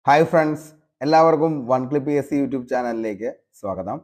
Hi friends, എല്ലാവർക്കും one clip P S C YouTube ചാനലിലേക്ക് സ്വാഗതം.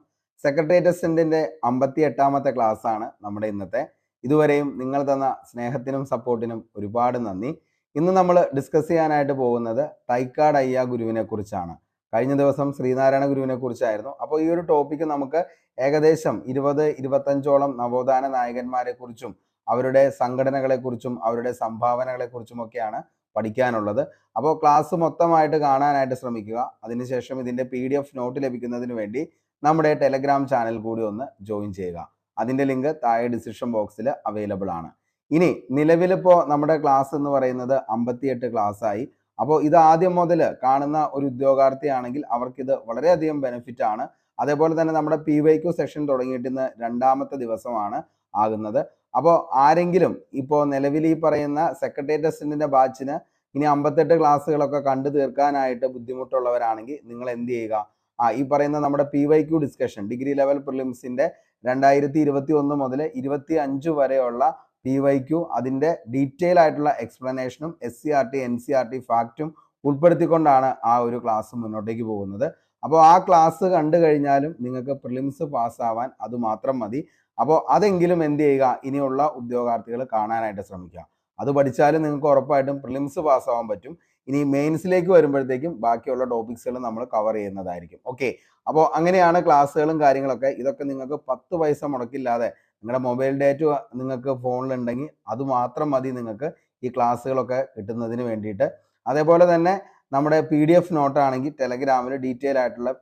സെക്രട്ടേറിയറ്റ് അസിസ്റ്റന്റിന്റെ 58ാമത്തെ ക്ലാസ് ആണ് നമ്മുടെ ഇന്നത്തെ. ഇതുവരെയും നിങ്ങൾ തന്ന സ്നേഹത്തിനും സപ്പോർട്ടിനും ഒരുപാട് നന്ദി. ഇന്ന് നമ്മൾ ഡിസ്കസ് ചെയ്യാനായിട്ട് പോകുന്നത് തൈക്കാട് അയ്യ ഗുരുവിനെ കുറിച്ചാണ്. കഴിഞ്ഞ ദിവസം ശ്രീനാരായണ ഗുരുവിനെ കുറിച്ചായിരുന്നു. അപ്പോൾ ഈ ഒരു ടോപ്പിക്ക് നമുക്ക് ഏകദേശം 20-25ഓളം നവോത്ഥാന നായകന്മാരെ കുറിച്ചും അവരുടെ സംഘടനകളെ കുറിച്ചും അവരുടെ സംഭാവനകളെ കുറിച്ചും ഒക്കെയാണ് പഠിക്കാനുള്ളത്. അപ്പോൾ ക്ലാസ് മൊത്തമായിട്ട് കാണാനായിട്ട് ശ്രമിക്കുക. അതിനുശേഷം ഇതിൻ്റെ PDF നോട്ട് ലഭിക്കുന്നതിന് വേണ്ടി നമ്മുടെ ടെലഗ്രാം ചാനൽ കൂടി ഒന്ന് ജോയിൻ ചെയ്യുക. അതിൻ്റെ ലിങ്ക് താഴെ ഡിസ്ക്രിപ്ഷൻ ബോക്സിൽ അവൈലബിൾ ആണ്. ഇനി നിലവിലിപ്പോൾ നമ്മുടെ ക്ലാസ് എന്ന് പറയുന്നത് 58 ക്ലാസ് ആയി. അപ്പോൾ ഇത് ആദ്യം മുതൽ കാണുന്ന ഒരു ഉദ്യോഗാർത്ഥിയാണെങ്കിൽ അവർക്കിത് വളരെയധികം ബെനിഫിറ്റ് ആണ്. അതേപോലെ തന്നെ നമ്മുടെ PYQ സെഷൻ തുടങ്ങിയിട്ട് ഇന്ന് 2ാമത്തെ ദിവസമാണ് ആകുന്നത്. അപ്പോൾ ആരെങ്കിലും ഇപ്പോൾ നിലവിൽ ഈ പറയുന്ന സെക്രട്ടേറിയറ്റ് അസിസ്റ്റന്റിന്റെ ബാച്ചിന് ഇനി 58 ക്ലാസ്സുകളൊക്കെ കണ്ടു തീർക്കാനായിട്ട് ബുദ്ധിമുട്ടുള്ളവരാണെങ്കിൽ നിങ്ങൾ എന്ത് ചെയ്യുക, ഈ പറയുന്ന നമ്മുടെ PYQ ഡിസ്കഷൻ ഡിഗ്രി ലെവൽ പ്രിലിംസിന്റെ 2021 മുതൽ 25 വരെയുള്ള PYQ അതിന്റെ ഡീറ്റെയിൽ ആയിട്ടുള്ള എക്സ്പ്ലനേഷനും SCRT NCRT ഫാക്റ്റും ഉൾപ്പെടുത്തിക്കൊണ്ടാണ് ആ ഒരു ക്ലാസ് മുന്നോട്ടേക്ക് പോകുന്നത്. അപ്പോൾ ആ ക്ലാസ് കണ്ടു കഴിഞ്ഞാലും നിങ്ങൾക്ക് പ്രിലിംസ് പാസ്സാവാൻ അത് മാത്രം മതി. അപ്പോൾ അതെങ്കിലും എന്ത് ചെയ്യുക, ഇനിയുള്ള ഉദ്യോഗാർത്ഥികൾ കാണാനായിട്ട് ശ്രമിക്കുക. അത് പഠിച്ചാലും നിങ്ങൾക്ക് ഉറപ്പായിട്ടും പ്രിലിംസ് പാസ്സാവാൻ പറ്റും. ഇനി മെയിൻസിലേക്ക് വരുമ്പോഴത്തേക്കും ബാക്കിയുള്ള ടോപ്പിക്സുകൾ നമ്മൾ കവർ ചെയ്യുന്നതായിരിക്കും. ഓക്കെ, അപ്പോൾ അങ്ങനെയാണ് ക്ലാസ്സുകളും കാര്യങ്ങളൊക്കെ. ഇതൊക്കെ നിങ്ങൾക്ക് 10 പൈസ മുടക്കില്ലാതെ നിങ്ങളുടെ മൊബൈൽ ഡേറ്റ നിങ്ങൾക്ക് ഫോണിലുണ്ടെങ്കിൽ അത് മാത്രം മതി നിങ്ങൾക്ക് ഈ ക്ലാസ്സുകളൊക്കെ കിട്ടുന്നതിന് വേണ്ടിയിട്ട്. അതേപോലെ തന്നെ നമ്മുടെ PDF നോട്ടാണെങ്കിൽ ടെലഗ്രാമിൽ ഡീറ്റെയിൽ ആയിട്ടുള്ള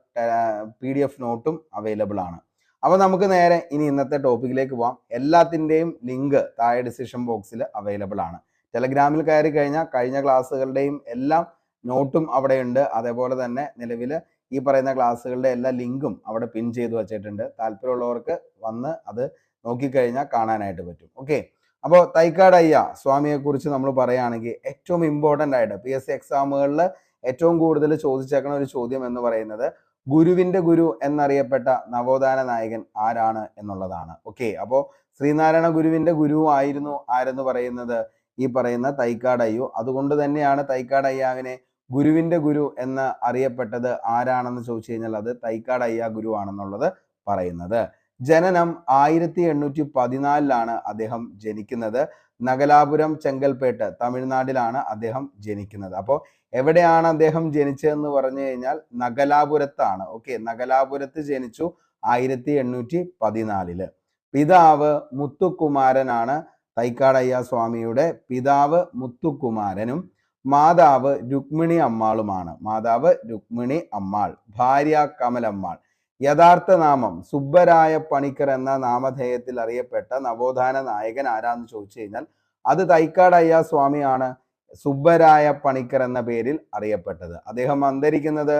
PDF നോട്ടും അവൈലബിൾ ആണ്. അപ്പോൾ നമുക്ക് നേരെ ഇനി ഇന്നത്തെ ടോപ്പിക്കിലേക്ക് പോകാം. എല്ലാത്തിൻ്റെയും ലിങ്ക് താഴെ ഡിസ്ക്രിപ്ഷൻ ബോക്സിൽ അവൈലബിൾ ആണ്. ടെലഗ്രാമിൽ കയറി കഴിഞ്ഞാൽ കഴിഞ്ഞ ക്ലാസ്സുകളുടെയും എല്ലാം നോട്ടും അവിടെയുണ്ട്. അതേപോലെ തന്നെ നിലവിൽ ഈ പറയുന്ന ക്ലാസ്സുകളുടെ എല്ലാ ലിങ്കും അവിടെ പിൻ ചെയ്ത് വെച്ചിട്ടുണ്ട്. താല്പര്യമുള്ളവർക്ക് വന്ന് അത് നോക്കിക്കഴിഞ്ഞാൽ കാണാനായിട്ട് പറ്റും. ഓക്കെ, അപ്പോൾ തൈക്കാട് അയ്യ സ്വാമിയെ കുറിച്ച് നമ്മൾ പറയുകയാണെങ്കിൽ ഏറ്റവും ഇമ്പോർട്ടൻ്റ് ആയിട്ട് PSC എക്സാമുകളിൽ ഏറ്റവും കൂടുതൽ ചോദിച്ചേക്കുന്ന ഒരു ചോദ്യം എന്ന് പറയുന്നത് ഗുരുവിന്റെ ഗുരു എന്നറിയപ്പെട്ട നവോത്ഥാന നായകൻ ആരാണ് എന്നുള്ളതാണ്. ഓക്കെ, അപ്പോൾ ശ്രീനാരായണ ഗുരുവിന്റെ ഗുരു ആയിരുന്നു ആരെന്ന് പറയുന്നത് ഈ പറയുന്ന തൈക്കാട് അയ്യോ. അതുകൊണ്ട് തന്നെയാണ് തൈക്കാട് അയ്യാവിനെ ഗുരുവിന്റെ ഗുരു എന്ന് അറിയപ്പെട്ടത്. ആരാണെന്ന് ചോദിച്ചു കഴിഞ്ഞാൽ അത് തൈക്കാട് അയ്യ ഗുരു ആണെന്നുള്ളത് പറയുന്നത്. ജനനം 1814 അദ്ദേഹം ജനിക്കുന്നത്. നഗലാപുരം ചെങ്കൽപ്പേട്ട് തമിഴ്നാട്ടിലാണ് അദ്ദേഹം ജനിക്കുന്നത്. അപ്പോൾ എവിടെയാണ് അദ്ദേഹം ജനിച്ചതെന്ന് പറഞ്ഞു കഴിഞ്ഞാൽ നഗലാപുരത്താണ്. ഓക്കെ, നഗലാപുരത്ത് ജനിച്ചു 1814. പിതാവ് മുത്തുക്കുമാരനാണ്. തൈക്കാട് അയ്യ സ്വാമിയുടെ പിതാവ് മുത്തുക്കുമാരനും മാതാവ് രുക്മിണി അമ്മാളുമാണ്. മാതാവ് രുക്മിണി അമ്മാൾ, ഭാര്യ കമലമ്മാൾ. യഥാർത്ഥ നാമം സുബ്ബരായ പണിക്കർ എന്ന നാമധേയത്തിൽ അറിയപ്പെട്ട നവോത്ഥാന നായകൻ ആരാന്ന് ചോദിച്ചു കഴിഞ്ഞാൽ അത് തൈക്കാട് അയ്യ സ്വാമിയാണ്. സുബ്ബരായ പണിക്കർ എന്ന പേരിൽ അറിയപ്പെട്ടത്. അദ്ദേഹം അന്തരിക്കുന്നത്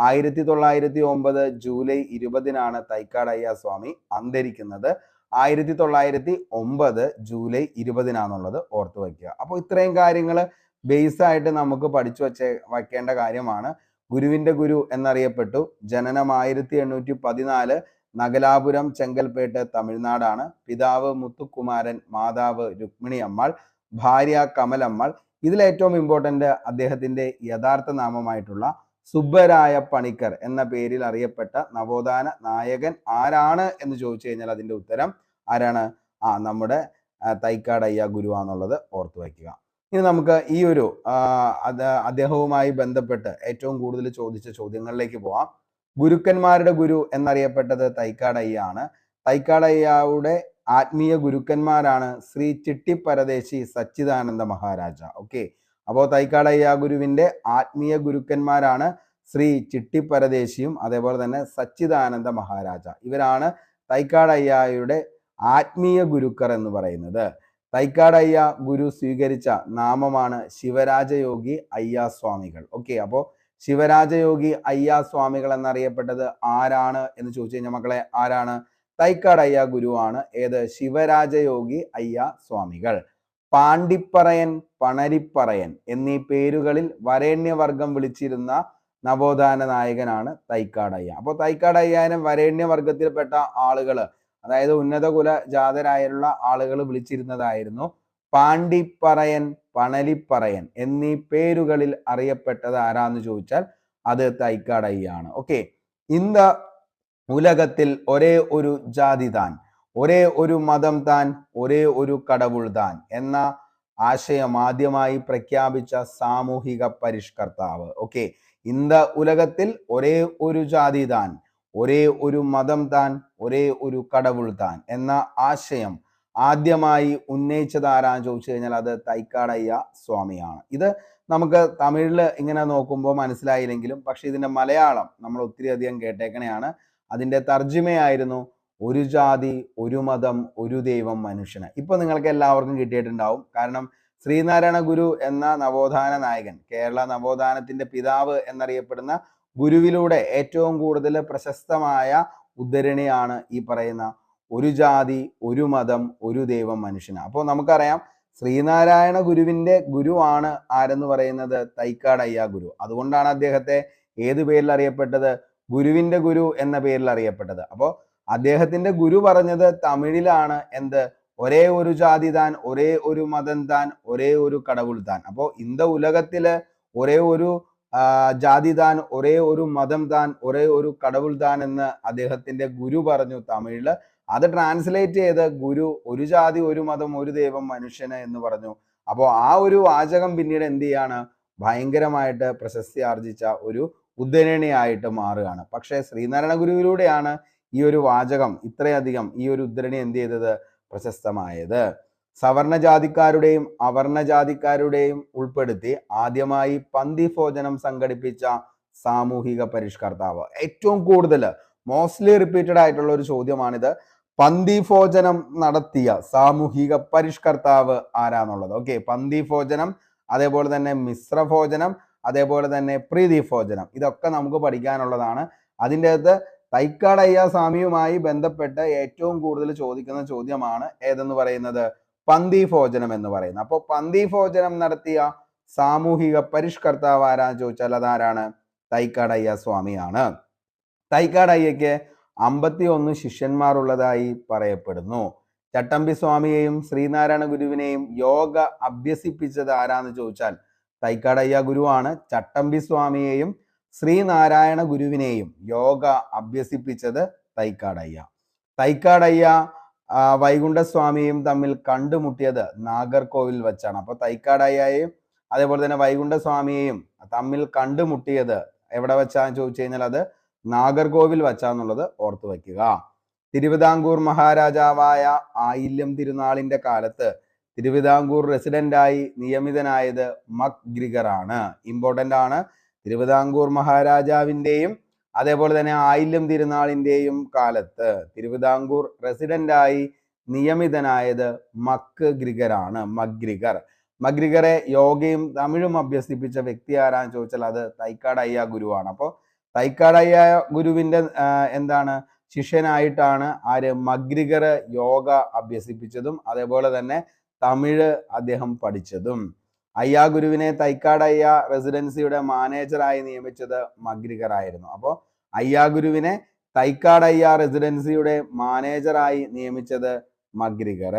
1909 ജൂലൈ 20 തൈക്കാട് അയ്യ സ്വാമി അന്തരിക്കുന്നത് 1909 ജൂലൈ 20 ഓർത്തു വയ്ക്കുക. അപ്പോൾ ഇത്രയും കാര്യങ്ങൾ ബേസ് ആയിട്ട് നമുക്ക് പഠിച്ചു വയ്ക്കേണ്ട കാര്യമാണ്. ഗുരുവിന്റെ ഗുരു എന്നറിയപ്പെട്ടു. ജനനം 1814, നഗലാപുരം ചെങ്കൽപ്പേട്ട് തമിഴ്നാടാണ്. പിതാവ് മുത്തുക്കുമാരൻ, മാതാവ് രുക്മിണി അമ്മാൾ, ഭാര്യ കമലമ്മാൾ. ഇതിലേറ്റവും ഇമ്പോർട്ടൻ്റ് അദ്ദേഹത്തിന്റെ യഥാർത്ഥ നാമമായിട്ടുള്ള സുബ്ബരായ പണിക്കർ എന്ന പേരിൽ അറിയപ്പെട്ട നവോത്ഥാന നായകൻ ആരാണ് എന്ന് ചോദിച്ചു കഴിഞ്ഞാൽ അതിന്റെ ഉത്തരം ആരാണ്? നമ്മുടെ തൈക്കാട് അയ്യ ഗുരുവാന്നുള്ളത് ഓർത്തു വയ്ക്കുക. ഇനി നമുക്ക് ഈ ഒരു അദ്ദേഹവുമായി ബന്ധപ്പെട്ട് ഏറ്റവും കൂടുതൽ ചോദിച്ച ചോദ്യങ്ങളിലേക്ക് പോവാം. ഗുരുക്കന്മാരുടെ ഗുരു എന്നറിയപ്പെട്ടത് തൈക്കാട് അയ്യ ആണ്. തൈക്കാട് അയ്യയുടെ ആത്മീയ ഗുരുക്കന്മാരാണ് ശ്രീ ചിട്ടിപ്പരദേശി സച്ചിദാനന്ദ മഹാരാജ. ഓക്കെ, അപ്പോൾ തൈക്കാട് അയ്യ ഗുരുവിന്റെ ആത്മീയ ഗുരുക്കന്മാരാണ് ശ്രീ ചിട്ടിപ്പരദേശിയും അതേപോലെ തന്നെ സച്ചിദാനന്ദ മഹാരാജ. ഇവരാണ് തൈക്കാട് അയ്യയുടെ ആത്മീയ ഗുരുക്കർ എന്ന് പറയുന്നത്. തൈക്കാട് അയ്യ ഗുരു സ്വീകരിച്ച നാമമാണ് ശിവരാജയോഗി അയ്യ സ്വാമികൾ. ഓക്കെ, അപ്പോൾ ശിവരാജയോഗി അയ്യ സ്വാമികൾ എന്നറിയപ്പെട്ടത് ആരാണ് എന്ന് ചോദിച്ചു കഴിഞ്ഞാൽ മക്കളെ ആരാണ്? തൈക്കാട് അയ്യ ഗുരുവാണ്. ഏത്? ശിവരാജയോഗി അയ്യ സ്വാമികൾ. പാണ്ടിപ്പറയൻ, പണരിപ്പറയൻ എന്നീ പേരുകളിൽ വരേണ്യവർഗം വിളിച്ചിരുന്ന നവോത്ഥാന നായകനാണ് തൈക്കാട് അയ്യ. അപ്പോൾ തൈക്കാട് അയ്യാനെ വരേണ്യവർഗത്തിൽപ്പെട്ട ആളുകൾ, അതായത് ഉന്നത കുല ജാതരായുള്ള ആളുകൾ വിളിച്ചിരുന്നതായിരുന്നു പാണ്ടിപ്പറയൻ, പണലിപ്പറയൻ എന്നീ പേരുകളിൽ അറിയപ്പെട്ടത് ആരാന്ന് ചോദിച്ചാൽ അത് തൈക്കാടയ്യാണ്. ഓക്കെ, ഇന്ത ഉലകത്തിൽ ഒരേ ഒരു ജാതി താൻ, ഒരേ ഒരു മതം താൻ, ഒരേ ഒരു കടവുൾ താൻ എന്ന ആശയം ആദ്യമായി പ്രഖ്യാപിച്ച സാമൂഹിക പരിഷ്കർത്താവ്. ഓക്കെ, ഇന്ത ഉലകത്തിൽ ഒരേ ഒരു ജാതി താൻ, ഒരേ ഒരു മതം താൻ, ഒരേ ഒരു കടവുൾ താൻ എന്ന ആശയം ആദ്യമായി ഉന്നയിച്ചത് ആരാന്ന് ചോദിച്ചു കഴിഞ്ഞാൽ അത് തൈക്കാടയ്യ സ്വാമിയാണ്. ഇത് നമുക്ക് തമിഴിൽ ഇങ്ങനെ നോക്കുമ്പോൾ മനസ്സിലായില്ലെങ്കിലും പക്ഷെ ഇതിന്റെ മലയാളം നമ്മൾ ഒത്തിരി അധികം കേട്ടേക്കണെയാണ്. അതിന്റെ തർജ്ജിമയായിരുന്നു ഒരു ജാതി ഒരു മതം ഒരു ദൈവം മനുഷ്യന്. ഇപ്പൊ നിങ്ങൾക്ക് എല്ലാവർക്കും കിട്ടിയിട്ടുണ്ടാവും. കാരണം ശ്രീനാരായണ ഗുരു എന്ന നവോത്ഥാന നായകൻ, കേരള നവോത്ഥാനത്തിന്റെ പിതാവ് എന്നറിയപ്പെടുന്ന ഗുരുവിലൂടെ ഏറ്റവും കൂടുതൽ പ്രശസ്തമായ ഉദ്ധരണിയാണ് ഈ പറയുന്ന ഒരു ജാതി ഒരു മതം ഒരു ദൈവം മനുഷ്യന്. അപ്പോൾ നമുക്കറിയാം ശ്രീനാരായണ ഗുരുവിന്റെ ഗുരുവാണ് ആരെന്ന് പറയുന്നത് തൈക്കാടയ്യ ഗുരു. അതുകൊണ്ടാണ് അദ്ദേഹത്തെ ഏത് പേരിൽ അറിയപ്പെട്ടത്? ഗുരുവിന്റെ ഗുരു എന്ന പേരിൽ അറിയപ്പെട്ടത്. അപ്പോൾ അദ്ദേഹത്തിന്റെ ഗുരു പറഞ്ഞത് തമിഴിലാണ്. എന്ത്? ഒരേ ഒരു ജാതി താൻ, ഒരേ ഒരു മതം താൻ, ഒരേ ഒരു കടവുൾ താൻ. അപ്പോൾ ഇന്ത ഉലകത്തില് ഒരേ ഒരു ജാതി താൻ, ഒരേ ഒരു മതം താൻ, ഒരേ ഒരു കടവുൾ താൻ എന്ന് അദ്ദേഹത്തിന്റെ ഗുരു പറഞ്ഞു തമിഴില്. അത് ട്രാൻസ്ലേറ്റ് ചെയ്ത് ഗുരു ഒരു ജാതി ഒരു മതം ഒരു ദൈവം മനുഷ്യന് എന്ന് പറഞ്ഞു. അപ്പോൾ ആ ഒരു വാചകം പിന്നീട് എന്ത് ചെയ്യാണ്? ഭയങ്കരമായിട്ട് പ്രശസ്തി ആർജിച്ച ഒരു ഉദ്ധരണിയായിട്ട് മാറുകയാണ്. പക്ഷേ ശ്രീനാരായണ ഗുരുവിലൂടെയാണ് ഈ ഒരു വാചകം ഇത്രയധികം ഈ ഒരു ഉദ്ധരണി എന്ത് ചെയ്തത്? പ്രശസ്തമായത്. സവർണ ജാതിക്കാരുടെയും അവർണ ജാതിക്കാരുടെയും ഉൾപ്പെടുത്തി ആദ്യമായി പന്തി ഭോജനം സംഘടിപ്പിച്ച സാമൂഹിക പരിഷ്കർത്താവ്. ഏറ്റവും കൂടുതൽ മോസ്റ്റ്ലി റിപ്പീറ്റഡ് ആയിട്ടുള്ള ഒരു ചോദ്യമാണിത്. പന്തി ഭോജനം നടത്തിയ സാമൂഹിക പരിഷ്കർത്താവ് ആരാന്നുള്ളത്. ഓക്കെ, പന്തി ഭോജനം, അതേപോലെ തന്നെ മിശ്ര ഭോജനം, അതേപോലെ തന്നെ പ്രീതി ഭോജനം, ഇതൊക്കെ നമുക്ക് പഠിക്കാനുള്ളതാണ്. അതിൻ്റെ അകത്ത് തൈക്കാടയ്യ സ്വാമിയുമായി ബന്ധപ്പെട്ട് ഏറ്റവും കൂടുതൽ ചോദിക്കുന്ന ചോദ്യമാണ് ഏതെന്ന് പറയുന്നത്? പന്തി ഭോജനം എന്ന് പറയുന്നത്. അപ്പോൾ പന്തി ഭോജനം നടത്തിയ സാമൂഹിക പരിഷ്കർത്താവ് ആരാന്ന് ചോദിച്ചാൽ അതാരാണ്? തൈക്കാടയ്യ സ്വാമിയാണ്. തൈക്കാടയ്യക്ക് 51 ശിഷ്യന്മാർ ഉള്ളതായി പറയപ്പെടുന്നു. ചട്ടമ്പി സ്വാമിയെയും ശ്രീനാരായണ ഗുരുവിനെയും യോഗ അഭ്യസിപ്പിച്ചത് ആരാന്ന് ചോദിച്ചാൽ തൈക്കാടയ്യ ഗുരുവാണ്. ചട്ടമ്പി സ്വാമിയെയും ശ്രീനാരായണ ഗുരുവിനെയും യോഗ അഭ്യസിപ്പിച്ചത് തൈക്കാടയ്യ. തൈക്കാടയ്യ വൈകുണ്ഠസ്വാമിയും തമ്മിൽ കണ്ടുമുട്ടിയത് നാഗർകോവിൽ വെച്ചാണ്. അപ്പൊ തൈക്കാടയ്യയും അതേപോലെ തന്നെ വൈകുണ്ഠസ്വാമിയെയും തമ്മിൽ കണ്ടുമുട്ടിയത് എവിടെ വെച്ചാന്ന് ചോദിച്ചു കഴിഞ്ഞാൽ അത് നാഗർകോവിൽ വച്ചാന്നുള്ളത് ഓർത്തു വയ്ക്കുക. തിരുവിതാംകൂർ മഹാരാജാവായ ആയില്യം തിരുനാളിന്റെ കാലത്ത് തിരുവിതാംകൂർ റെസിഡന്റായി നിയമിതനായത് മക്ഗ്രിഗർ ആണ്. ഇമ്പോർട്ടന്റ് ആണ്. തിരുവിതാംകൂർ മഹാരാജാവിന്റെയും അതേപോലെ തന്നെ ആയില്യം തിരുനാളിന്റെയും കാലത്ത് തിരുവിതാംകൂർ റെസിഡന്റായി നിയമിതനായത് മക്ഗ്രിഗർ ആണ്. മക്ഗ്രിഗറെ യോഗയും തമിഴും അഭ്യസിപ്പിച്ച വ്യക്തി ആരാന്ന് ചോദിച്ചാൽ അത് തൈക്കാടയ്യ ഗുരുവാണ്. അപ്പോൾ തൈക്കാടയ്യ ഗുരുവിന്റെ എന്താണ് ശിഷ്യനായിട്ടാണ് ആര്? മക്ഗ്രിഗർ യോഗ അഭ്യസിപ്പിച്ചതും അതേപോലെ തന്നെ തമിഴ് അദ്ദേഹം പഠിച്ചതും. അയ്യാ ഗുരുവിനെ തൈക്കാടയ്യ റെസിഡൻസിയുടെ മാനേജറായി നിയമിച്ചത് മക്ഗ്രിഗർ ആയിരുന്നു. അപ്പോൾ അയ്യാ ഗുരുവിനെ തൈക്കാടയ്യ റെസിഡൻസിയുടെ മാനേജറായി നിയമിച്ചത് മക്ഗ്രിഗർ.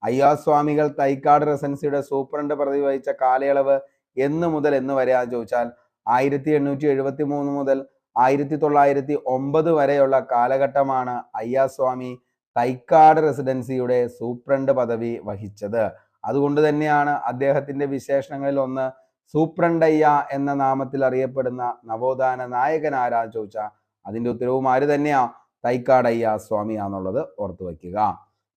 അയ്യാ സ്വാമികൾ തൈക്കാട് റെസിഡൻസിയുടെ സൂപ്രണ്ട് പദവി വഹിച്ച കാലയളവ് എന്ന് മുതൽ എന്ന് വരെയാന്ന് ചോദിച്ചാൽ 1873 മുതൽ 1909 വരെയുള്ള കാലഘട്ടമാണ് അയ്യാ സ്വാമി തൈക്കാട് റെസിഡൻസിയുടെ സൂപ്രണ്ട് പദവി വഹിച്ചത്. അതുകൊണ്ട് തന്നെയാണ് അദ്ദേഹത്തിന്റെ വിശേഷണങ്ങളിൽ ഒന്ന് സൂപ്രണ്ടയ്യ എന്ന നാമത്തിൽ അറിയപ്പെടുന്ന നവോത്ഥാന നായകൻ ആരാന്ന് ചോദിച്ചാൽ അതിന്റെ ഉത്തരവും ആര് തന്നെയാ? തൈക്കാടയ്യ സ്വാമിയാന്നുള്ളത് ഓർത്തു വയ്ക്കുക.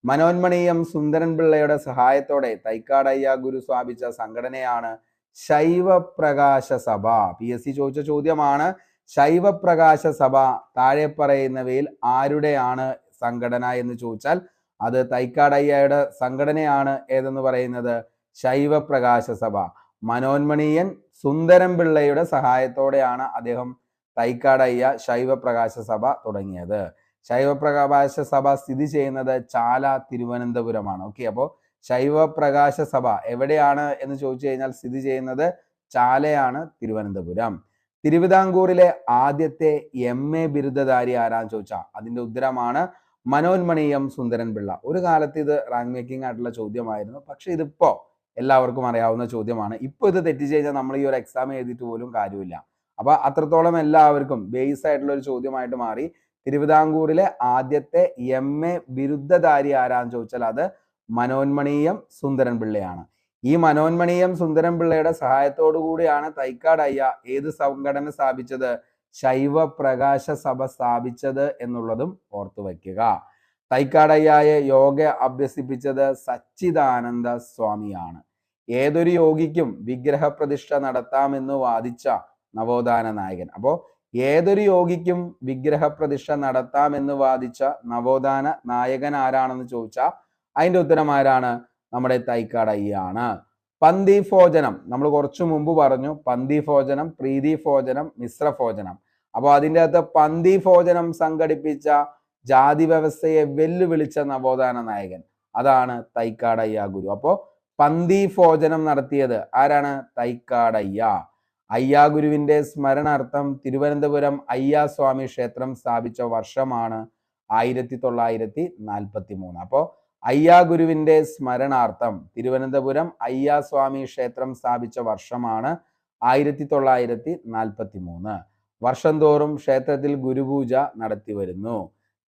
മനോന്മണീയം സുന്ദരൻ പിള്ളയുടെ സഹായത്തോടെ തൈക്കാടയ്യ ഗുരു സ്ഥാപിച്ച സംഘടനയാണ് ശൈവപ്രകാശ സഭ. PSC ചോദിച്ച ചോദ്യമാണ്. ശൈവപ്രകാശ സഭ താഴെ പറയുന്നവയിൽ ആരുടെയാണ് സംഘടന എന്ന് ചോദിച്ചാൽ അത് തൈക്കാടയ്യയുടെ സംഘടനയാണ്. ഏതെന്ന് പറയുന്നത്? ശൈവപ്രകാശ സഭ. മനോന്മണീയൻ സുന്ദരൻ പിള്ളയുടെ സഹായത്തോടെയാണ് അദ്ദേഹം തൈക്കാടയ്യ ശൈവപ്രകാശ സഭ തുടങ്ങിയത്. ശൈവപ്രകാശ സഭ സ്ഥിതി ചെയ്യുന്നത് ചാല, തിരുവനന്തപുരമാണ്. ഓക്കെ, അപ്പോൾ ശൈവപ്രകാശ സഭ എവിടെയാണ് എന്ന് ചോദിച്ചു കഴിഞ്ഞാൽ സ്ഥിതി ചെയ്യുന്നത് ചാലയാണ്, തിരുവനന്തപുരം. തിരുവിതാംകൂറിലെ ആദ്യത്തെ MA ബിരുദധാരി ആരാന്ന് ചോദിച്ചാൽ അതിന്റെ ഉത്തരമാണ് മനോന്മണീയം സുന്ദരൻ പിള്ള. ഒരു കാലത്ത് ഇത് റാങ്ക് മേക്കിംഗ് ആയിട്ടുള്ള ചോദ്യമായിരുന്നു. പക്ഷെ ഇതിപ്പോ എല്ലാവർക്കും അറിയാവുന്ന ചോദ്യമാണ്. ഇപ്പൊ ഇത് തെറ്റിച്ച് കഴിഞ്ഞാൽ നമ്മൾ ഈ ഒരു എക്സാം എഴുതിയിട്ട് പോലും കാര്യമില്ല. അപ്പൊ അത്രത്തോളം എല്ലാവർക്കും ബേസ് ആയിട്ടുള്ള ഒരു ചോദ്യമായിട്ട് മാറി. തിരുവിതാംകൂറിലെ ആദ്യത്തെ MA ബിരുദധാരി ആരാന്ന് ചോദിച്ചാൽ അത് മനോന്മണീയം സുന്ദരൻ പിള്ളയാണ്. ഈ മനോന്മണീയം സുന്ദരൻ പിള്ളയുടെ സഹായത്തോടു കൂടിയാണ് തൈക്കാട് അയ്യ ഏത് സംഘടന സ്ഥാപിച്ചത്? ശൈവ പ്രകാശ സഭ സ്ഥാപിച്ചത് എന്നുള്ളതും ഓർത്തു വയ്ക്കുക. തൈക്കാട് അയ്യയെ യോഗ അഭ്യസിപ്പിച്ചത് സച്ചിദാനന്ദ സ്വാമിയാണ്. ഏതൊരു യോഗിക്കും വിഗ്രഹ പ്രതിഷ്ഠ നടത്താമെന്ന് വാദിച്ച നവോത്ഥാന നായകൻ. അപ്പോ ഏതൊരു യോഗിക്കും വിഗ്രഹ പ്രതിഷ്ഠ നടത്താമെന്ന് വാദിച്ച നവോത്ഥാന നായകൻ ആരാണെന്ന് ചോദിച്ചാൽ അതിന്റെ ഉത്തരം ആരാണ്? നമ്മുടെ തൈക്കാട് അയ്യയാണ്. പന്തി ഭോജനം നമ്മൾ കുറച്ചു മുമ്പ് പറഞ്ഞു. പന്തി ഭോജനം, പ്രീതി ഭോജനം, മിശ്ര ഭോജനം. അപ്പോൾ അതിൻ്റെ അകത്ത് പന്തി ഭോജനം സംഘടിപ്പിച്ച ജാതി വ്യവസ്ഥയെ വെല്ലുവിളിച്ച നവോത്ഥാന നായകൻ അതാണ് തൈക്കാട് അയ്യ ഗുരു. അപ്പോൾ പന്തി ഭോജനം നടത്തിയത് ആരാണ്? തൈക്കാട് അയ്യ. അയ്യാ ഗുരുവിന്റെ സ്മരണാർത്ഥം തിരുവനന്തപുരം അയ്യാ സ്വാമി ക്ഷേത്രം സ്ഥാപിച്ച വർഷമാണ് 1943. അപ്പോൾ അയ്യാ ഗുരുവിന്റെ സ്മരണാർത്ഥം തിരുവനന്തപുരം അയ്യാ സ്വാമി ക്ഷേത്രം സ്ഥാപിച്ച വർഷമാണ് 1943. വർഷം തോറും ക്ഷേത്രത്തിൽ ഗുരുപൂജ നടത്തി വരുന്നു.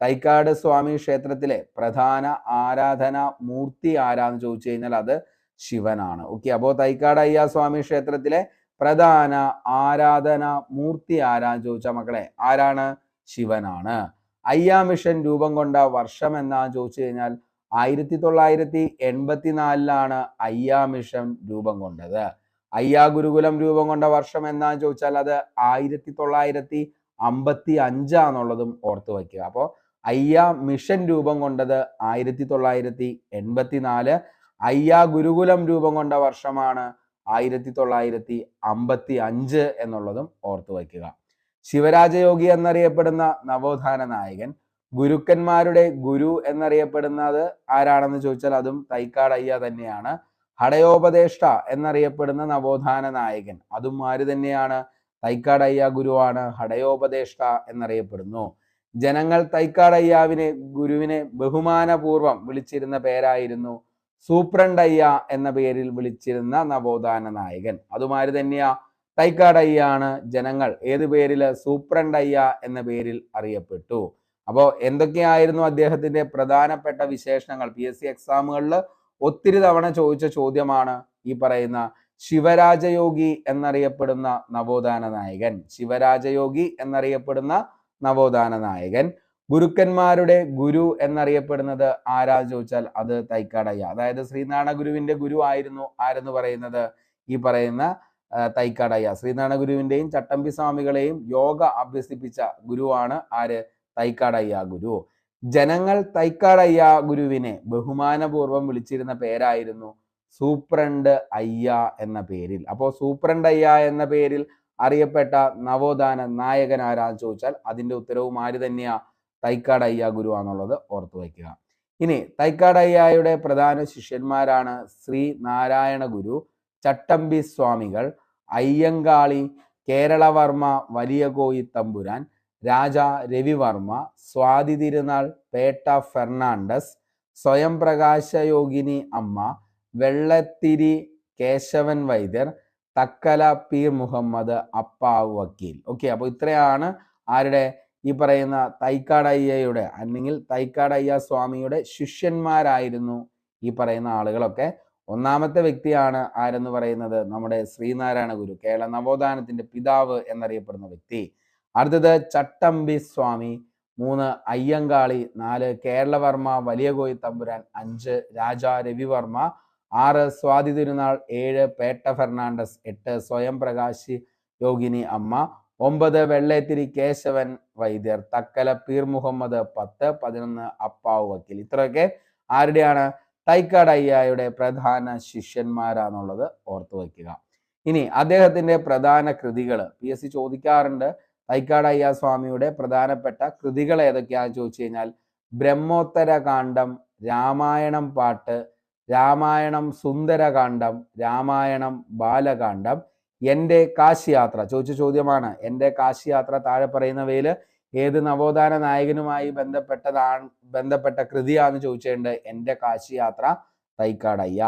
തൈക്കാട് സ്വാമി ക്ഷേത്രത്തിലെ പ്രധാന ആരാധന മൂർത്തി ആരാന്ന് ചോദിച്ചു കഴിഞ്ഞാൽ അത് ശിവനാണ്. ഓക്കെ, അപ്പോൾ തൈക്കാട് അയ്യാ സ്വാമി ക്ഷേത്രത്തിലെ പ്രധാന ആരാധന മൂർത്തി ആരാന്ന് ചോദിച്ചാൽ മക്കളെ ആരാണ്? ശിവനാണ്. അയ്യാ മിഷൻ രൂപം കൊണ്ട വർഷം എന്നാന്ന് ചോദിച്ചു കഴിഞ്ഞാൽ 1984 അയ്യാ മിഷൻ രൂപം കൊണ്ടത്. അയ്യാ ഗുരുകുലം രൂപം കൊണ്ട വർഷം എന്നാന്ന് ചോദിച്ചാൽ അത് 1955 എന്നുള്ളതും ഓർത്തു വയ്ക്കുക. അപ്പോൾ അയ്യാ മിഷൻ രൂപം കൊണ്ടത് 1984. അയ്യാ ഗുരുകുലം രൂപം കൊണ്ട വർഷമാണ് 1955 എന്നുള്ളതും ഓർത്തു വയ്ക്കുക. ശിവരാജയോഗി എന്നറിയപ്പെടുന്ന നവോത്ഥാന നായകൻ, ഗുരുക്കന്മാരുടെ ഗുരു എന്നറിയപ്പെടുന്നത് ആരാണെന്ന് ചോദിച്ചാൽ അതും തൈക്കാട് അയ്യ തന്നെയാണ്. ഹടയോപദേഷ്ട എന്നറിയപ്പെടുന്ന നവോത്ഥാന നായകൻ അതും ആര് തന്നെയാണ്? തൈക്കാട് അയ്യ ഗുരുവാണ്. ഹടയോപദേഷ്ട എന്നറിയപ്പെടുന്നു. ജനങ്ങൾ തൈക്കാട് അയ്യാവിനെ ഗുരുവിനെ ബഹുമാനപൂർവം വിളിച്ചിരുന്ന പേരായിരുന്നു സൂപ്രണ്ട് അയ്യ എന്ന പേരിൽ വിളിച്ചിരുന്ന നവോത്ഥാന നായകൻ അതും ആര് തന്നെയാ? തൈക്കാട് അയ്യാണ്. ജനങ്ങൾ ഏത് പേരില്? സൂപ്രണ്ട് അയ്യ എന്ന പേരിൽ അറിയപ്പെട്ടു. അപ്പോൾ എന്തൊക്കെയായിരുന്നു അദ്ദേഹത്തിന്റെ പ്രധാനപ്പെട്ട വിശേഷണങ്ങൾ? PSC എക്സാമുകളിൽ ഒത്തിരി തവണ ചോദിച്ച ചോദ്യമാണ് ഈ പറയുന്ന ശിവരാജയോഗി എന്നറിയപ്പെടുന്ന നവോത്ഥാന നായകൻ. ശിവരാജയോഗി എന്നറിയപ്പെടുന്ന നവോത്ഥാന നായകൻ. ഗുരുക്കന്മാരുടെ ഗുരു എന്നറിയപ്പെടുന്നത് ആരാ ചോദിച്ചാൽ അത് തൈക്കാട് അയ്യ. അതായത് ശ്രീനാരായണ ഗുരുവിന്റെ ഗുരു ആയിരുന്നു ആരെന്ന് പറയുന്നത്? ഈ പറയുന്ന തൈക്കാട് അയ്യ. ശ്രീനാരായണ ഗുരുവിന്റെയും ചട്ടമ്പി സ്വാമികളെയും യോഗ അഭ്യസിപ്പിച്ച ഗുരുവാണ് ആര്? തൈക്കാട് അയ്യ ഗുരു. ജനങ്ങൾ തൈക്കാട് അയ്യ ഗുരുവിനെ ബഹുമാനപൂർവ്വം വിളിച്ചിരുന്ന പേരായിരുന്നു സൂപ്രണ്ട് അയ്യ എന്ന പേരിൽ. അപ്പോൾ സൂപ്രണ്ട് അയ്യ എന്ന പേരിൽ അറിയപ്പെട്ട നവോത്ഥാന നായകൻ ആരാന്ന് ചോദിച്ചാൽ അതിന്റെ ഉത്തരവും ആര് തന്നെയാ? തൈക്കാട് അയ്യ ഗുരു ആണെന്നുള്ളത് ഓർത്തു വയ്ക്കുക. ഇനി തൈക്കാട് അയ്യയുടെ പ്രധാന ശിഷ്യന്മാരാണ് ശ്രീ നാരായണ ഗുരു, ചട്ടമ്പി സ്വാമികൾ, അയ്യങ്കാളി, കേരളവർമ്മ വലിയ കോയി തമ്പുരാൻ, രാജ രവിവർമ്മ, സ്വാതി തിരുനാൾ പേട്ട ഫെർണാണ്ടസ്, സ്വയം പ്രകാശയോഗിനി അമ്മ, വെള്ളത്തിരി കേശവൻ വൈദ്യർ, തക്കല പീർ മുഹമ്മദ് അപ്പാവ് വക്കീൽ. ഓക്കെ, അപ്പോൾ ഇത്രയാണ് ആരുടെ? ഈ പറയുന്ന തൈക്കാട് അയ്യയുടെ അല്ലെങ്കിൽ തൈക്കാട് അയ്യ സ്വാമിയുടെ ശിഷ്യന്മാരായിരുന്നു ഈ പറയുന്ന ആളുകളൊക്കെ. ഒന്നാമത്തെ വ്യക്തിയാണ് ആരെന്ന് പറയുന്നത്? നമ്മുടെ ശ്രീനാരായണ ഗുരു, കേരള നവോത്ഥാനത്തിന്റെ പിതാവ് എന്നറിയപ്പെടുന്ന വ്യക്തി. അടുത്തത് ചട്ടമ്പി സ്വാമി, 3 അയ്യങ്കാളി, 4 കേരളവർമ്മ വലിയ കോയി തമ്പുരാൻ, 5 രാജ രവിവർമ്മ, 6 സ്വാതി തിരുനാൾ, 7 പേട്ട ഫെർണാണ്ടസ്, 8 സ്വയം പ്രകാശ് യോഗിനി അമ്മ, 9 വെള്ളേത്തിരി കേശവൻ വൈദ്യർ, തക്കല പീർ മുഹമ്മദ്, 10 11 അപ്പാവ് വക്കീൽ. ഇത്രയൊക്കെ ആരുടെയാണ്? തൈക്കാട് അയ്യയുടെ പ്രധാന ശിഷ്യന്മാരാന്നുള്ളത് ഓർത്തു വയ്ക്കുക. ഇനി അദ്ദേഹത്തിന്റെ പ്രധാന കൃതികൾ PSC ചോദിക്കാറുണ്ട്. തൈക്കാട് അയ്യ സ്വാമിയുടെ പ്രധാനപ്പെട്ട കൃതികൾ ഏതൊക്കെയാണെന്ന് ചോദിച്ചു കഴിഞ്ഞാൽ ബ്രഹ്മോത്തര കാണ്ഡം, രാമായണം പാട്ട്, രാമായണം സുന്ദരകാന്ഡം, രാമായണം ബാലകാന്ഡം, എൻ്റെ കാശിയാത്ര. ചോദിച്ച ചോദ്യമാണ്. എൻ്റെ കാശിയാത്ര താഴെ പറയുന്നവയിൽ ഏത് നവോത്ഥാന നായകനുമായി ബന്ധപ്പെട്ട കൃതിയാന്ന് ചോദിച്ചിട്ടുണ്ട്. എൻ്റെ കാശിയാത്ര തൈക്കാട് അയ്യ.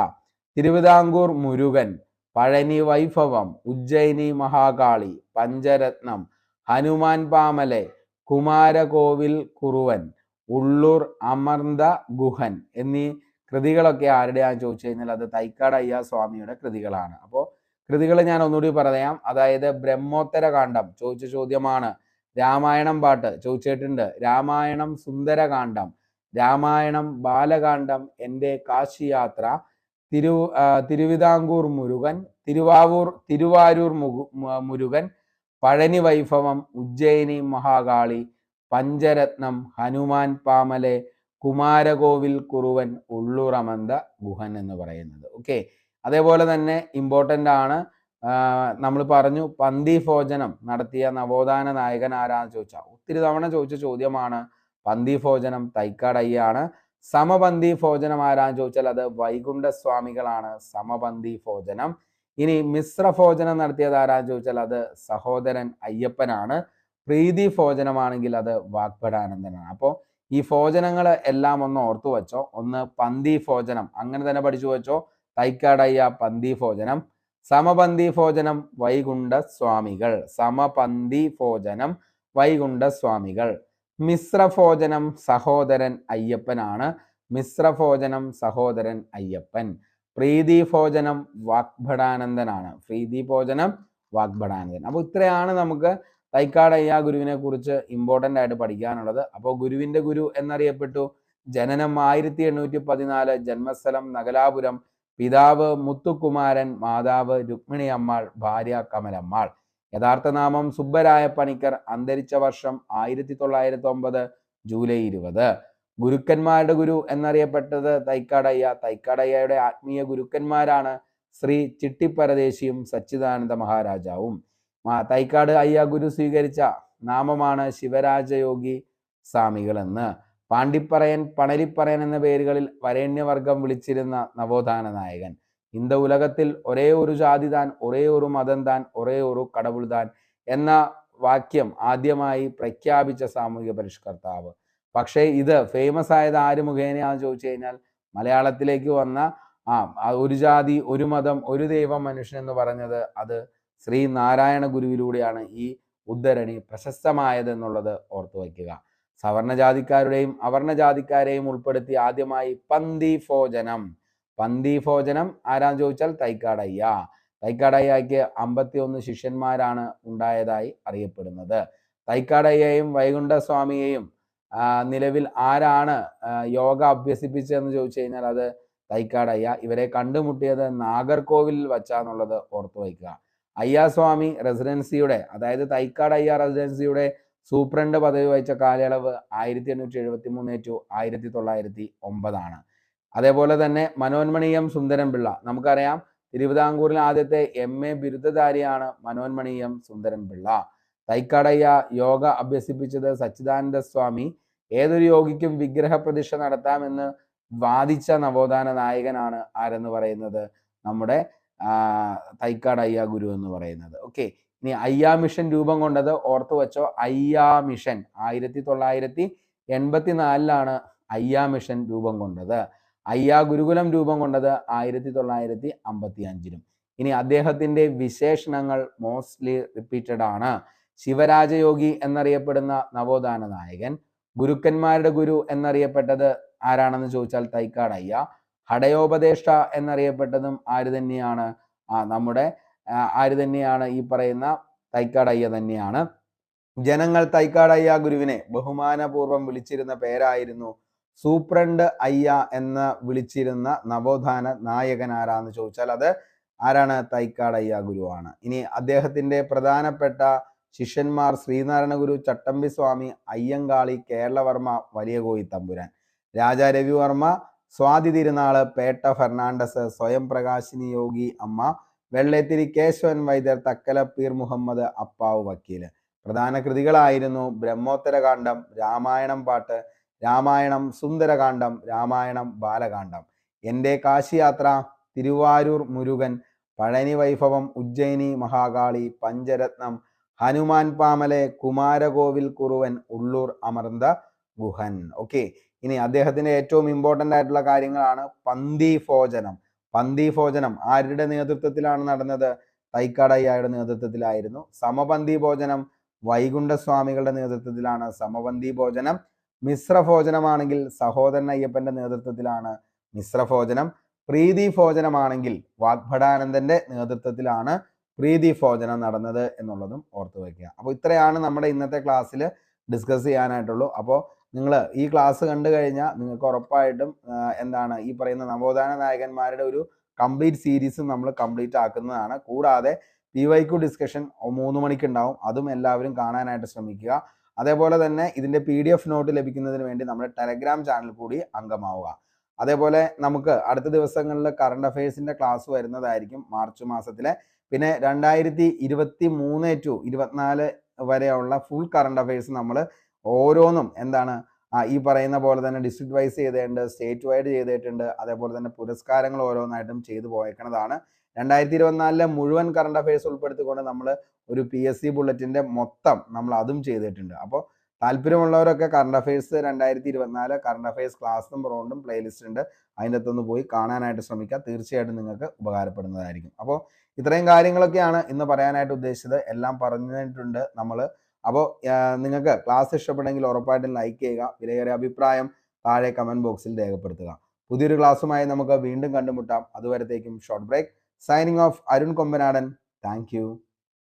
തിരുവിതാംകൂർ മുരുകൻ, പഴനി വൈഭവം, ഉജ്ജയിനി മഹാകാളി, പഞ്ചരത്നം, ഹനുമാൻ പാമലെ, കുമാരകോവിൽ കുറുവൻ, ഉള്ളൂർ അമർന്ത ഗുഹൻ എന്നീ കൃതികളൊക്കെ ആരുടെയാന്ന് ചോദിച്ചു കഴിഞ്ഞാൽ അത് തൈക്കാട് അയ്യ സ്വാമിയുടെ കൃതികളാണ്. അപ്പോൾ കൃതികൾ ഞാൻ ഒന്നുകൂടി പറയാം. അതായത് ബ്രഹ്മോത്തര കാണ്ഡം ചോദിച്ച ചോദ്യമാണ്. രാമായണം പാട്ട് ചോദിച്ചിട്ടുണ്ട്. രാമായണം സുന്ദരകാന്ഡം, രാമായണം ബാലകാന്ഡം, എൻ്റെ കാശിയാത്ര, തിരുവിതാംകൂർ മുരുകൻ, തിരുവാരൂർ മുരുകൻ, പഴനി വൈഭവം, ഉജ്ജയിനി മഹാകാളി, പഞ്ചരത്നം, ഹനുമാൻ പാമലെ, കുമാരകോവിൽ കുറുവൻ, ഉള്ളൂറമന്ത ഗുഹൻ എന്ന് പറയുന്നത്. ഓക്കെ, അതേപോലെ തന്നെ ഇമ്പോർട്ടൻ്റ് ആണ്. നമ്മൾ പറഞ്ഞു പന്തി ഭോജനം നടത്തിയ നവോത്ഥാന നായകൻ ആരാന്ന് ചോദിച്ചാൽ ഒത്തിരി തവണ ചോദിച്ച ചോദ്യമാണ്. പന്തി ഭോജനം തൈക്കാട് അയ്യാണ്. സമപന്തി ഭോജനം ആരാന്ന് ചോദിച്ചാൽ അത് വൈകുണ്ഠ സ്വാമികളാണ്. സമപന്തി ഭോജനം. ഇനി മിശ്ര ഭോജനം നടത്തിയത് ആരാന്ന് ചോദിച്ചാൽ അത് സഹോദരൻ അയ്യപ്പനാണ്. പ്രീതി ഭോജനമാണെങ്കിൽ അത് വാഗ്ഭടാനന്ദനാണ്. അപ്പോൾ ഈ ഭോജനങ്ങൾ എല്ലാം ഒന്ന് ഓർത്തു വെച്ചോ. ഒന്ന് പന്തി ഭോജനം, അങ്ങനെ തന്നെ പഠിച്ചു വെച്ചോ, തൈക്കാട് അയ്യ പന്തി ഭോജനം. സമപന്തി ഭോജനം വൈകുണ്ഠ സ്വാമികൾ, സമപന്തി ഭോജനം വൈകുണ്ഠ സ്വാമികൾ. മിശ്ര ഭോജനം സഹോദരൻ അയ്യപ്പനാണ്. മിശ്ര ഭോജനം സഹോദരൻ അയ്യപ്പൻ. പ്രീതി ഭോജനം വാഗ്ഭടാനന്ദനാണ്. പ്രീതി ഭോജനം വാഗ്ഭടാനന്ദൻ. അപ്പോൾ ഇത്രയാണ് നമുക്ക് തൈക്കാട് അയ്യ ഗുരുവിനെ കുറിച്ച് ഇമ്പോർട്ടൻ്റ് ആയിട്ട് പഠിക്കാനുള്ളത്. അപ്പോൾ ഗുരുവിന്റെ ഗുരു എന്നറിയപ്പെട്ടു. ജനനം 1814, ജന്മസ്ഥലം നഗലാപുരം, പിതാവ് മുത്തുകുമാരൻ, മാതാവ് രുക്മിണി അമ്മാൾ, ഭാര്യ കമലമ്മാൾ. യഥാർത്ഥ നാമം സുബ്ബരായ പണിക്കർ. അന്തരിച്ച വർഷം 1909 ജൂലൈ 20. ഗുരുക്കന്മാരുടെ ഗുരു എന്നറിയപ്പെട്ടത് തൈക്കാട് അയ്യ. തൈക്കാട് അയ്യയുടെ ആത്മീയ ഗുരുക്കന്മാരാണ് ശ്രീ ചിട്ടിപ്പരദേശിയും സച്ചിദാനന്ദ മഹാരാജാവും. തൈക്കാട് അയ്യ ഗുരു സ്വീകരിച്ച നാമമാണ് ശിവരാജയോഗി സ്വാമികൾ എന്ന്. പാണ്ടിപ്പറയൻ, പണലിപ്പറയൻ എന്ന പേരുകളിൽ വരേണ്യവർഗം വിളിച്ചിരുന്ന നവോത്ഥാന നായകൻ. இந்த ഉലകത്തിൽ ഒരേ ഒരു ജാതി താൻ, ഒരേ ഒരു മതം താൻ, ഒരേ ഒരു കടവുൾ താൻ എന്ന വാക്യം ആദ്യമായി പ്രഖ്യാപിച്ച സാമൂഹിക പരിഷ്കർത്താവ്. പക്ഷേ ഇത് ഫേമസ് ആയത് ആര് മുഖേനയാണെന്ന് ചോദിച്ചു കഴിഞ്ഞാൽ മലയാളത്തിലേക്ക് വന്ന ഒരു ജാതി, ഒരു മതം, ഒരു ദൈവം, മനുഷ്യൻ എന്ന് പറഞ്ഞത് അത് ശ്രീ നാരായണ ഗുരുവിലൂടെയാണ് ഈ ഉദ്ധരണി പ്രശസ്തമായത് എന്നുള്ളത് ഓർത്തു വയ്ക്കുക. സവർണജാതിക്കാരുടെയും അവർണജാതിക്കാരെയും ഉൾപ്പെടുത്തി ആദ്യമായി പന്തി ഭോജനം ആരാന്ന് ചോദിച്ചാൽ തൈക്കാട് അയ്യ. തൈക്കാട് അയ്യയ്ക്ക് 51 ശിഷ്യന്മാരാണ് ഉണ്ടായതായി അറിയപ്പെടുന്നത്. തൈക്കാട് അയ്യയും വൈകുണ്ഠ സ്വാമിയെയും നിലവിൽ ആരാണ് യോഗ അഭ്യസിപ്പിച്ചതെന്ന് ചോദിച്ചു കഴിഞ്ഞാൽ അത് തൈക്കാട് അയ്യ. ഇവരെ കണ്ടുമുട്ടിയത് നാഗർകോവിലിൽ വച്ചാന്നുള്ളത് ഓർത്തു വയ്ക്കുക. അയ്യാസ്വാമി റെസിഡൻസിയുടെ, അതായത് തൈക്കാട് അയ്യ റെസിഡൻസിയുടെ സൂപ്രണ്ട് പദവി വഹിച്ച കാലയളവ് 1873 to 1909. അതേപോലെ തന്നെ മനോന്മണീയം സുന്ദരൻ പിള്ള. നമുക്കറിയാം തിരുവിതാംകൂറിൽ ആദ്യത്തെ MA ബിരുദധാരിയാണ് മനോന്മണീയം സുന്ദരൻ പിള്ള. തൈക്കാട് അയ്യ യോഗ അഭ്യസിപ്പിച്ചത് സച്ചിദാനന്ദ സ്വാമി. ഏതൊരു യോഗിക്കും വിഗ്രഹ പ്രതിഷ്ഠ നടത്താമെന്ന് വാദിച്ച നവോത്ഥാന നായകനാണ് ആരെന്ന് പറയുന്നത് നമ്മുടെ തൈക്കാട് അയ്യ ഗുരു എന്ന് പറയുന്നത്. ഓക്കെ, ഇനി അയ്യ മിഷൻ രൂപം കൊണ്ടത് ഓർത്തു വെച്ചോ. അയ്യ മിഷൻ 1984 അയ്യ മിഷൻ രൂപം കൊണ്ടത്. അയ്യ ഗുരുകുലം രൂപം കൊണ്ടത് 1955. ഇനി അദ്ദേഹത്തിന്റെ വിശേഷണങ്ങൾ മോസ്റ്റ്ലി റിപ്പീറ്റഡ് ആണ്. ശിവരാജയോഗി എന്നറിയപ്പെടുന്ന നവോത്ഥാന നായകൻ. ഗുരുക്കന്മാരുടെ ഗുരു എന്നറിയപ്പെട്ടത് ആരാണെന്ന് ചോദിച്ചാൽ തൈക്കാട് അയ്യ. ഹടയോപദേഷ്ട എന്നറിയപ്പെട്ടതും ആര് തന്നെയാണ്? നമ്മുടെ ആര് തന്നെയാണ്? ഈ പറയുന്ന തൈക്കാട് അയ്യ തന്നെയാണ്. ജനങ്ങൾ തൈക്കാട് അയ്യ ഗുരുവിനെ ബഹുമാനപൂർവ്വം വിളിച്ചിരുന്ന പേരായിരുന്നു സൂപ്രണ്ട് അയ്യ എന്ന് വിളിച്ചിരുന്ന നവോത്ഥാന നായകൻ ആരാന്ന് ചോദിച്ചാൽ അത് ആരാണ്? തൈക്കാട് അയ്യ ഗുരുവാണ്. ഇനി അദ്ദേഹത്തിന്റെ പ്രധാനപ്പെട്ട ശിഷ്യന്മാർ ശ്രീനാരായണ ഗുരു, ചട്ടമ്പി സ്വാമി, അയ്യങ്കാളി, കേരളവർമ്മ, വലിയ കോയി തമ്പുരാൻ, രാജാ രവിവർമ്മ, സ്വാതി തിരുനാള്, പേട്ട ഫെർണാണ്ടസ്, സ്വയം പ്രകാശിനി യോഗി അമ്മ, വെള്ളേത്തിരി കേശവൻ വൈദ്യർ, തക്കല പീർ മുഹമ്മദ്, അപ്പാവ് വക്കീല്. പ്രധാന കൃതികളായിരുന്നു ബ്രഹ്മോത്തര കാണ്ഡം, രാമായണം പാട്ട്, രാമായണം സുന്ദരകാന്ഡം, രാമായണം ബാലകാന്ഡം, എൻ്റെ കാശിയാത്ര, തിരുവാരൂർ മുരുകൻ, പഴനി വൈഭവം, ഉജ്ജയിനി മഹാകാളി, പഞ്ചരത്നം, ഹനുമാൻ പാമലെ, കുമാരകോവിൽ കുറുവൻ, ഉള്ളൂർ അമർന്ത ഗുഹൻ. ഓക്കെ, ഇനി അദ്ദേഹത്തിന്റെ ഏറ്റവും ഇമ്പോർട്ടൻ്റ് ആയിട്ടുള്ള കാര്യങ്ങളാണ് പന്തി ഭോജനം. പന്തി ഭോജനം ആരുടെ നേതൃത്വത്തിലാണ് നടന്നത്? തൈക്കാട് അയ്യയുടെ നേതൃത്വത്തിലായിരുന്നു. സമപന്തി ഭോജനം വൈകുണ്ഠസ്വാമികളുടെ നേതൃത്വത്തിലാണ് സമപന്തി ഭോജനം. മിശ്ര ഭോജനമാണെങ്കിൽ സഹോദരൻ അയ്യപ്പന്റെ നേതൃത്വത്തിലാണ് മിശ്ര ഭോജനം. പ്രീതി ഭോജനമാണെങ്കിൽ വാഗ്ഭടാനന്ദന്റെ നേതൃത്വത്തിലാണ് പ്രീതി ഭോജനം നടന്നത് എന്നുള്ളതും ഓർത്തു വയ്ക്കുക. അപ്പോൾ ഇത്രയാണ് നമ്മുടെ ഇന്നത്തെ ക്ലാസ്സിൽ ഡിസ്കസ് ചെയ്യാനായിട്ടുള്ളൂ. അപ്പോൾ നിങ്ങൾ ഈ ക്ലാസ് കണ്ടു കഴിഞ്ഞാൽ നിങ്ങൾക്ക് ഉറപ്പായിട്ടും എന്താണ് ഈ പറയുന്ന നവോത്ഥാന നായകന്മാരുടെ ഒരു കംപ്ലീറ്റ് സീരീസും നമ്മൾ കംപ്ലീറ്റ് ആക്കുന്നതാണ്. കൂടാതെ PYQ ഡിസ്കഷൻ 3 മണിക്ക് ഉണ്ടാവും, അതും എല്ലാവരും കാണാനായിട്ട് ശ്രമിക്കുക. അതേപോലെ തന്നെ ഇതിന്റെ PDF നോട്ട് ലഭിക്കുന്നതിന് വേണ്ടി നമ്മുടെ ടെലഗ്രാം ചാനൽ കൂടി അംഗമാവുക. അതേപോലെ നമുക്ക് അടുത്ത ദിവസങ്ങളിൽ കറണ്ട് അഫയേഴ്സിന്റെ ക്ലാസ് വരുന്നതായിരിക്കും മാർച്ച് മാസത്തിലെ. പിന്നെ 2023 to 24 വരെയുള്ള ഫുൾ കറണ്ട് അഫയേഴ്സ് നമ്മൾ ഓരോന്നും എന്താണ് ഈ പറയുന്ന പോലെ തന്നെ ഡിസ്ട്രിക്ട് വൈസ് ചെയ്തിട്ടുണ്ട്, സ്റ്റേറ്റ് വൈഡ് ചെയ്തിട്ടുണ്ട്. അതേപോലെ തന്നെ പുരസ്കാരങ്ങൾ ഓരോന്നായിട്ടും ചെയ്തു പോയേക്കുന്നതാണ്. 2024 മുഴുവൻ കറണ്ട് അഫയേഴ്സ് ഉൾപ്പെടുത്തിക്കൊണ്ട് നമ്മൾ ഒരു PSC ബുള്ളറ്റിന്റെ മൊത്തം നമ്മൾ അതും ചെയ്തിട്ടുണ്ട്. അപ്പോൾ താല്പര്യമുള്ളവരൊക്കെ current affairs 2024 current affairs class number 1 playlist ഉണ്ട്, അതിൻ്റെ അകത്തൊന്ന് പോയി കാണാനായിട്ട് ശ്രമിക്കുക. തീർച്ചയായിട്ടും നിങ്ങൾക്ക് ഉപകാരപ്പെടുന്നതായിരിക്കും. അപ്പോൾ ഇത്രയും കാര്യങ്ങളൊക്കെയാണ് ഇന്ന് പറയാനായിട്ട് ഉദ്ദേശിച്ചത്. എല്ലാം പറഞ്ഞിട്ടുണ്ട് നമ്മൾ. അപ്പോൾ നിങ്ങൾക്ക് ക്ലാസ് ഇഷ്ടപ്പെട്ടെങ്കിൽ ഉറപ്പായിട്ടും ലൈക്ക് ചെയ്യുക. വിലയേറിയ അഭിപ്രായം താഴെ കമന്റ് ബോക്സിൽ രേഖപ്പെടുത്തുക. പുതിയൊരു ക്ലാസ്സുമായി നമുക്ക് വീണ്ടും കണ്ടുമുട്ടാം. അതുവരത്തേക്കും short break. Signing off Arun Kombanadan. Thank U.